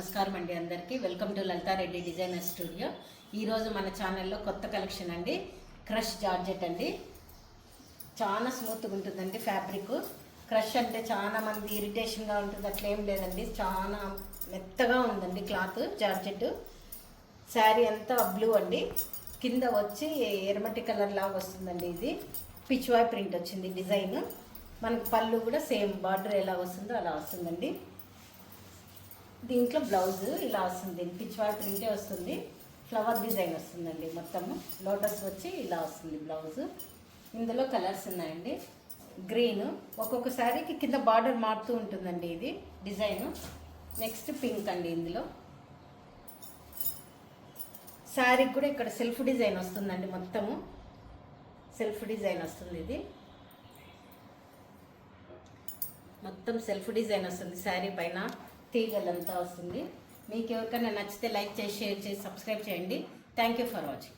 నమస్కారం అండి అందరికీ. Welcome to Lalitha Reddy designer studio. ఈరోజు మన ఛానల్లో కొత్త కలెక్షన్ అండి, క్రష్ జార్జెట్ అండి. చాలా స్మూత్గా ఉంటుందండి ఫ్యాబ్రిక్. క్రష్ అంటే చాలా మంది ఇరిటేషన్గా ఉంటుంది, అట్లా ఏం లేదండి, చాలా మెత్తగా ఉందండి క్లాత్ జార్జెట్. శారీ అంతా బ్లూ అండి, కింద వచ్చి ఎర్రమట్టి కలర్ లాగా వస్తుందండి. ఇది పిచ్వాయ్ ప్రింట్ వచ్చింది డిజైన్. మనకు పళ్ళు కూడా సేమ్ బార్డర్ ఎలా వస్తుందో అలా వస్తుందండి. దీంట్లో బ్లౌజ్ ఇలా వస్తుంది, పిచ్వాయ్ ప్రింటే వస్తుంది, ఫ్లవర్ డిజైన్ వస్తుందండి. మొత్తము లోటస్ వచ్చి ఇలా వస్తుంది బ్లౌజ్. ఇందులో కలర్స్ ఉన్నాయండి. గ్రీన్, ఒక్కొక్క శారీకి కింద బార్డర్ మారుతూ ఉంటుందండి ఇది డిజైన్. నెక్స్ట్ పింక్ అండి. ఇందులో శారీకి కూడా ఇక్కడ సెల్ఫ్ డిజైన్ వస్తుందండి, మొత్తము సెల్ఫ్ డిజైన్ వస్తుంది. ఇది మొత్తం సెల్ఫ్ డిజైన్ వస్తుంది శారీ పైన, తీగలంతా వస్తుంది. మీకు ఎవరికైనా నచ్చితే లైక్ చేసి, షేర్ చేసి, సబ్స్క్రైబ్ చేయండి. Thank you for watching.